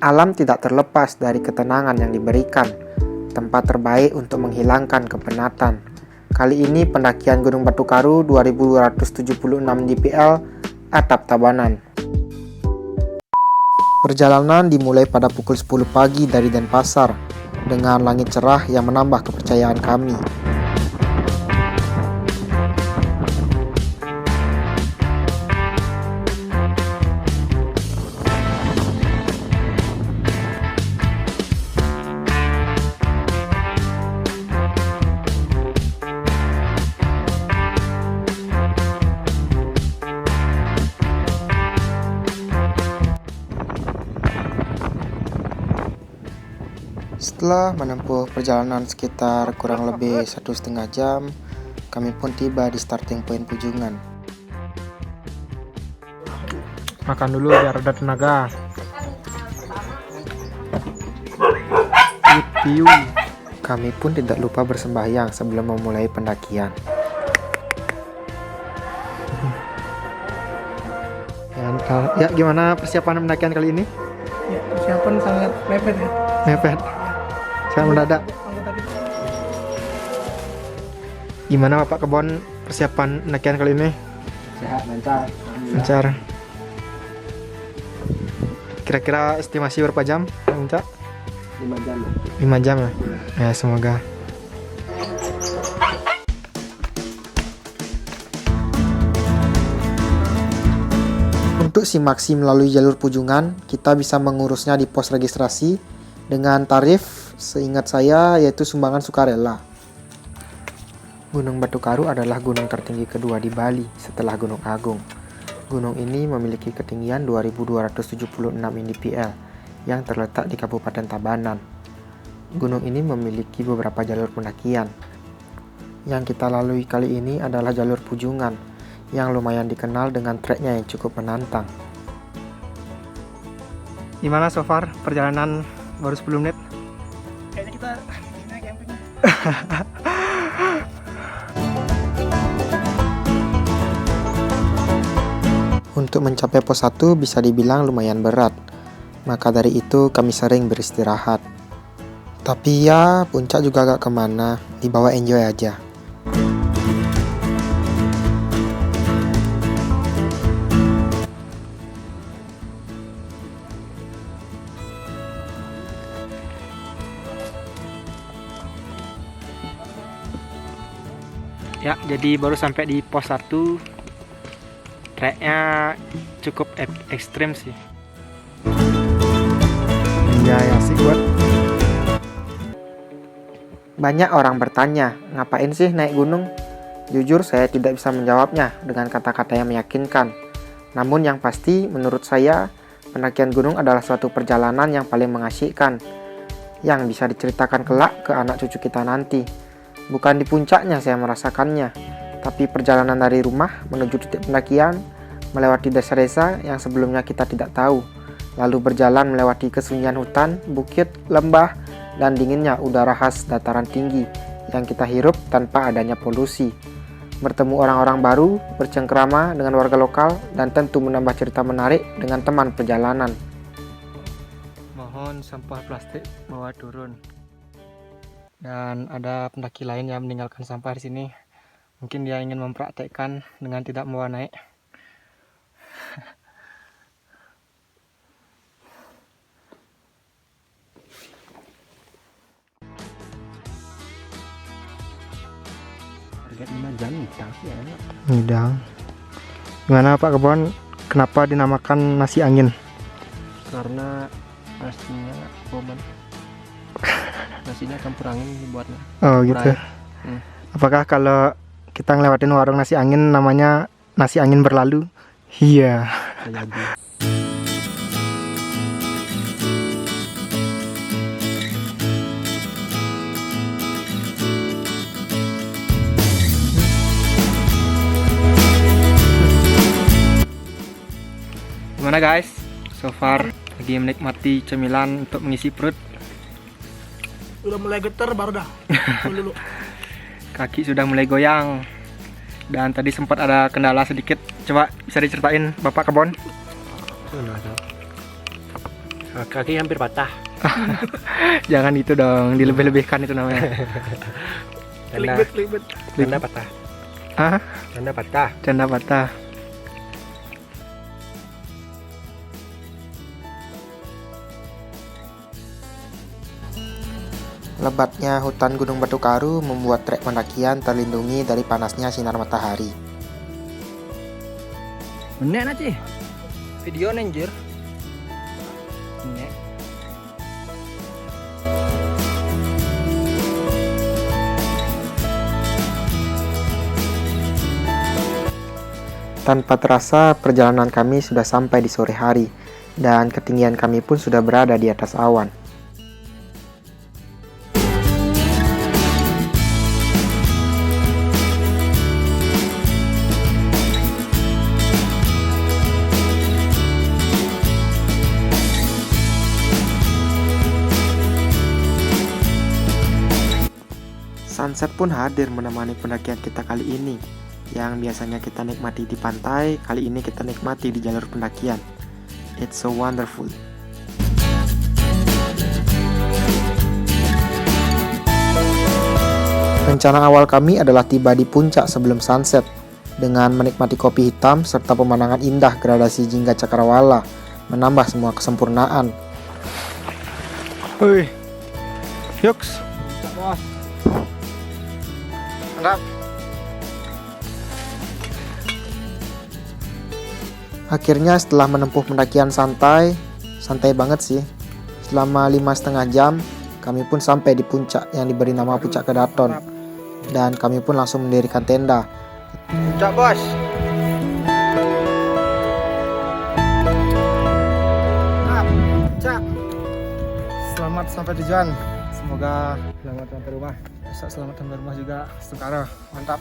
Alam tidak terlepas dari ketenangan yang diberikan, tempat terbaik untuk menghilangkan kepenatan. Kali ini pendakian Gunung Batu Karu 2276 DPL Atap Tabanan. Perjalanan dimulai pada pukul 10 pagi dari Denpasar dengan langit cerah yang menambah kepercayaan kami. Setelah menempuh perjalanan sekitar kurang lebih 1,5 jam, kami pun tiba di starting point Pujungan. Makan dulu biar ada tenaga. Piu. Kami pun tidak lupa bersembahyang sebelum memulai pendakian. Ya, gimana persiapan pendakian kali ini? Ya, persiapan sangat mepet ya. Mepet. Saya mendadak. Gimana Bapak Kebon persiapan pendakian kali ini? Sehat, lancar. Lancar. Kira-kira estimasi berapa jam? Lancar? 5 jam. 5 jam ya? Ya semoga. Untuk simaksi melalui jalur Pujungan, kita bisa mengurusnya di pos registrasi dengan tarif seingat saya yaitu sumbangan sukarela. Gunung Batu Karu adalah gunung tertinggi kedua di Bali setelah Gunung Agung. Gunung ini memiliki ketinggian 2276 mdpl yang terletak di Kabupaten Tabanan. Gunung ini memiliki beberapa jalur pendakian. Yang kita lalui kali ini adalah jalur Pujungan yang lumayan dikenal dengan treknya yang cukup menantang. Gimana so far perjalanan baru 10 menit? Kayaknya kita naik camping. Untuk mencapai pos 1 bisa dibilang lumayan berat. Maka dari itu kami sering beristirahat. Tapi ya puncak juga gak kemana, dibawa enjoy aja. Ya, jadi baru sampai di pos 1. Treknya cukup ekstrim sih. Ya, asik buat. Banyak orang bertanya, ngapain sih naik gunung? Jujur saya tidak bisa menjawabnya dengan kata-kata yang meyakinkan. Namun yang pasti menurut saya, pendakian gunung adalah suatu perjalanan yang paling mengasyikkan, yang bisa diceritakan kelak ke anak cucu kita nanti. Bukan di puncaknya saya merasakannya, tapi perjalanan dari rumah menuju titik pendakian, melewati desa-desa yang sebelumnya kita tidak tahu, lalu berjalan melewati kesunyian hutan, bukit, lembah, dan dinginnya udara khas dataran tinggi yang kita hirup tanpa adanya polusi. Bertemu orang-orang baru, bercengkrama dengan warga lokal, dan tentu menambah cerita menarik dengan teman perjalanan. Mohon sampah plastik bawa turun. Dan ada pendaki lain yang meninggalkan sampah di sini. Mungkin dia ingin mempraktekkan dengan tidak membawa naik. Target 5 jam ngidang ya. Ngidang. Gimana Pak Kebon? Kenapa dinamakan nasi angin? Karena nasinya boman. Nasinya campur angin dibuatnya. Oh gitu. Apakah kalau kita ngelewatin warung nasi angin namanya nasi angin berlalu? Iya. Jadi. Gimana guys? So far lagi menikmati cemilan untuk mengisi perut. Udah mulai getar baru dah. Dulu. Kaki sudah mulai goyang. Dan tadi sempat ada kendala sedikit. Coba bisa diceritain Bapak Kebon? Kaki hampir patah. Jangan itu dong, dilebih-lebihkan itu namanya. Kelibet. Tanda patah. Hah? Tanda patah. Canda patah. Lebatnya hutan Gunung Batu Karu membuat trek pendakian terlindungi dari panasnya sinar matahari. Benek nanti. Video anjir. Benek. Tanpa terasa, perjalanan kami sudah sampai di sore hari, dan ketinggian kami pun sudah berada di atas awan. Sunset pun hadir menemani pendakian kita kali ini. Yang biasanya kita nikmati di pantai, kali ini kita nikmati di jalur pendakian. It's so wonderful. Rencana awal kami adalah tiba di puncak sebelum sunset, dengan menikmati kopi hitam serta pemandangan indah gradasi Jingga Cakrawala, menambah semua kesempurnaan. Woi, Yoks. Mantap. Akhirnya setelah menempuh pendakian santai banget sih. Selama 5,5 jam, kami pun sampai di puncak yang diberi nama Puncak Kedaton. Dan kami pun langsung mendirikan tenda. Puncak, Bos. Puncak. Selamat sampai tujuan. Semoga selamat sampai rumah. Besok selamat sampai rumah juga. Sukaro. Mantap.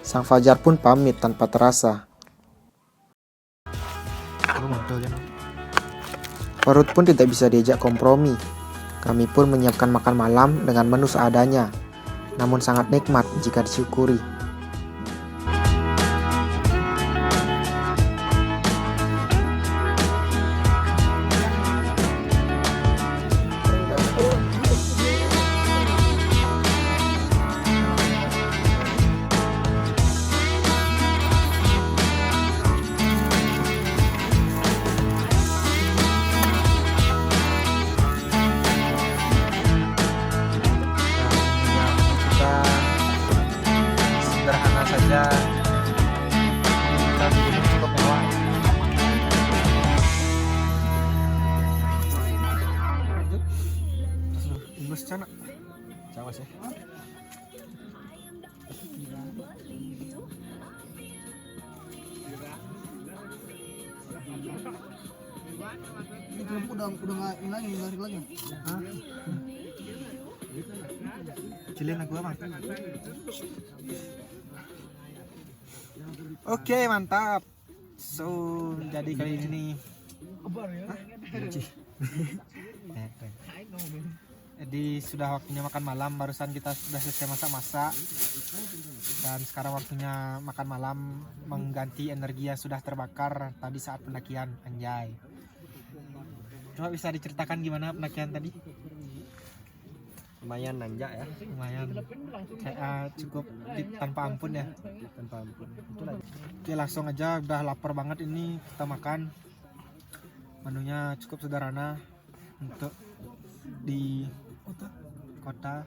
Sang Fajar pun pamit tanpa terasa. Perut pun tidak bisa diajak kompromi. Kami pun menyiapkan makan malam dengan menu seadanya, namun sangat nikmat jika disyukuri. Sederhana saja, kita cukup mewah. Imbus cana, cawas ya. Ini udah nggak ini lagi. Kecilin aku bang. Oke, mantap. So, jadi kali ini jadi sudah waktunya makan malam. Barusan kita sudah selesai masak-masak, dan sekarang waktunya makan malam, mengganti energi yang sudah terbakar tadi saat pendakian. Anjay. Coba bisa diceritakan gimana pendakian tadi? Lumayan nanjak ya. Lumayan. Kayak cukup tanpa ampun ya. Tanpa ampun. Oke, langsung aja, udah lapar banget ini, kita makan. Menunya cukup sederhana untuk di kota,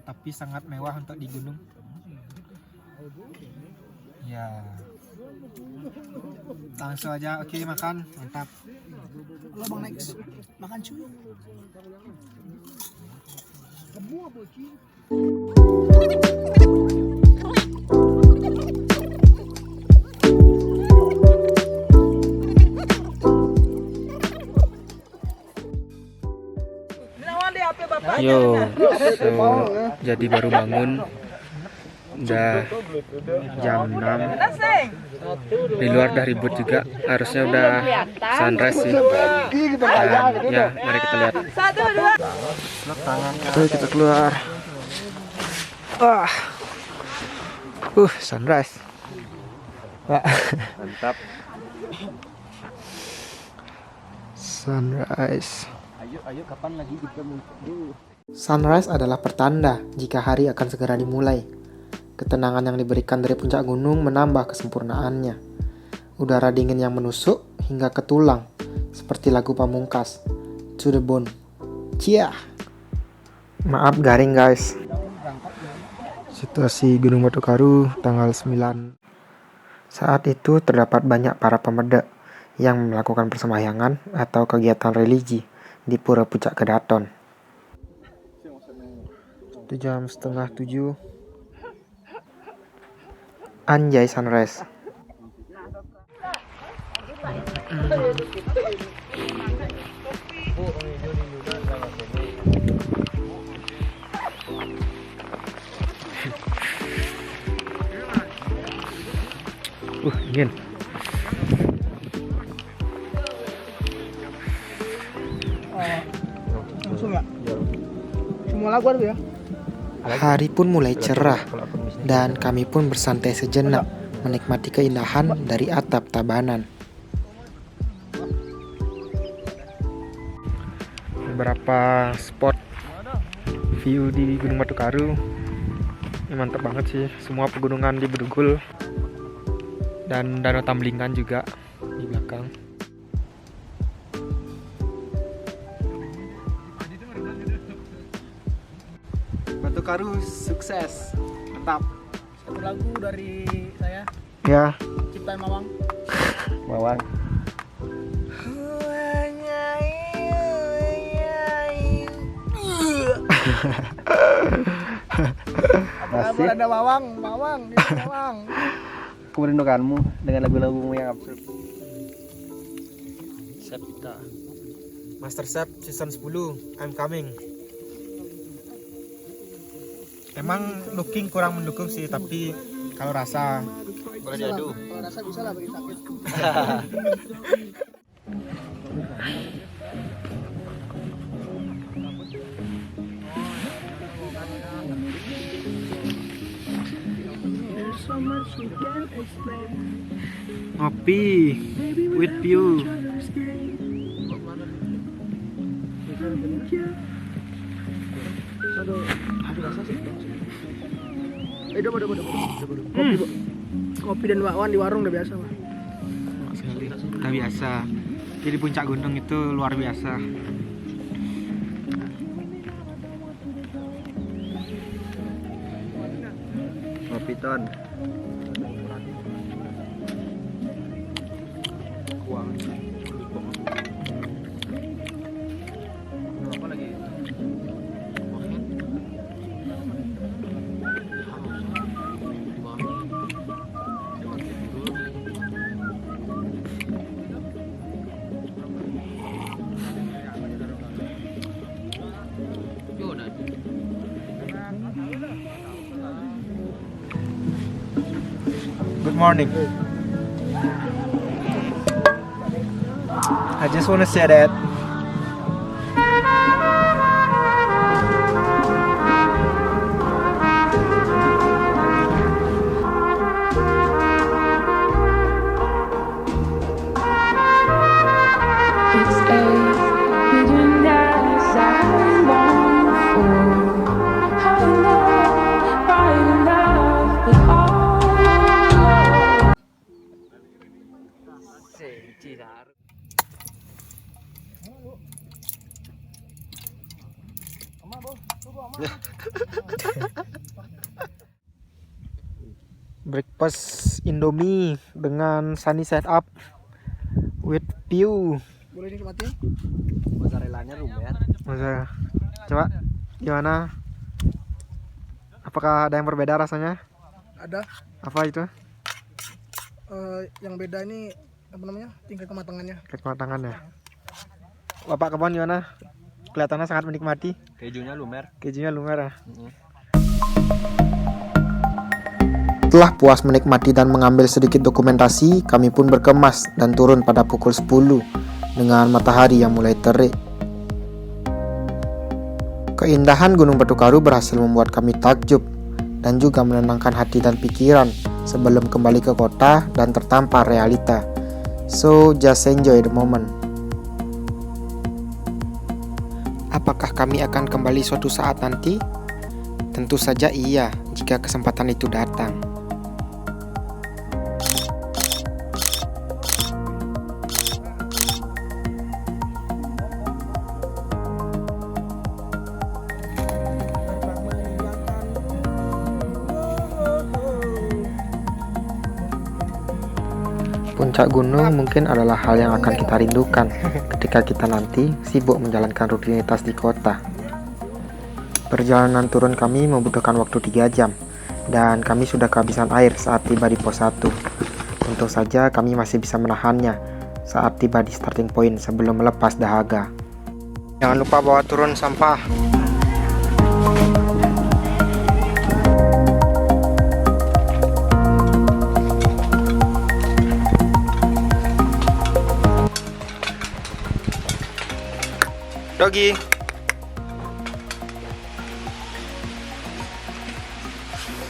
tapi sangat mewah untuk di gunung. Ya. Langsung aja, oke, makan, mantap. Halo Bang Next, makan cuy. Yo, so, jadi baru bangun Udah jam 6. Di luar udah ribut juga. Harusnya udah sunrise sih. Dan ya, mari kita lihat. Oke, kita keluar. Wah. Sunrise. Wah. Mantap. Sunrise. Ayo kapan lagi kita mau? Sunrise adalah pertanda jika hari akan segera dimulai. Ketenangan yang diberikan dari puncak gunung menambah kesempurnaannya. Udara dingin yang menusuk hingga ke tulang, seperti lagu Pamungkas, To the Bone. Cia. Maaf garing guys. Situasi Gunung Batu Karu tanggal 9. Saat itu terdapat banyak para pemuda yang melakukan persembahyangan atau kegiatan religi di Pura Puncak Kedaton. Itu jam setengah 7. Anjay sunrise. Ingin. Langsung ya? Semua lagu ada ya? Hari pun mulai cerah dan kami pun bersantai sejenak menikmati keindahan dari atap Tabanan. Beberapa spot view di Gunung Batu Karu. Ini mantap banget sih, semua pegunungan di Bedugul dan Danau Tamblingan juga di belakang. Batu Karu sukses, mantap. Satu lagu dari saya, Ya, Ciptaan Mawang. Mawang. Apa kabar ada Mawang? Mawang. Aku merindukanmu dengan lagu-lagumu yang absurd. Sepita. Master Chef season 10, I'm coming. Emang looking kurang mendukung sih, tapi kalau rasa Boleh diadu. Kalau rasa bisa lah bagi sakit. ngopi with view. Kopi dan bakwan di warung udah biasa, Pak. Udah biasa. Jadi puncak gunung itu luar biasa. Kopi ton. Apa lagi? Good morning. I just want to say that It's a hidden as I long for. I in love with all. breakfast Indomie dengan sunny side up with view. Boleh nikmatin? Mozzarellanya lumer. Masa coba gimana? Apakah ada yang berbeda rasanya? Ada. Apa itu? Yang beda ini apa namanya? Tingkat kematangannya. Kematangannya. Bapak Kebon gimana? Kelihatannya sangat menikmati. Kejunya lumer. Kejunya lumer ya. Setelah puas menikmati dan mengambil sedikit dokumentasi, kami pun berkemas dan turun pada pukul 10 dengan matahari yang mulai terik. Keindahan Gunung Batu Karu berhasil membuat kami takjub dan juga menenangkan hati dan pikiran sebelum kembali ke kota dan tertampar realita. So, just enjoy the moment. Apakah kami akan kembali suatu saat nanti? Tentu saja iya, jika kesempatan itu datang. Puncak gunung mungkin adalah hal yang akan kita rindukan ketika kita nanti sibuk menjalankan rutinitas di kota. Perjalanan turun kami membutuhkan waktu 3 jam, dan kami sudah kehabisan air saat tiba di pos 1. Untung saja kami masih bisa menahannya saat tiba di starting point sebelum melepas dahaga. Jangan lupa bawa turun sampah. Dogi.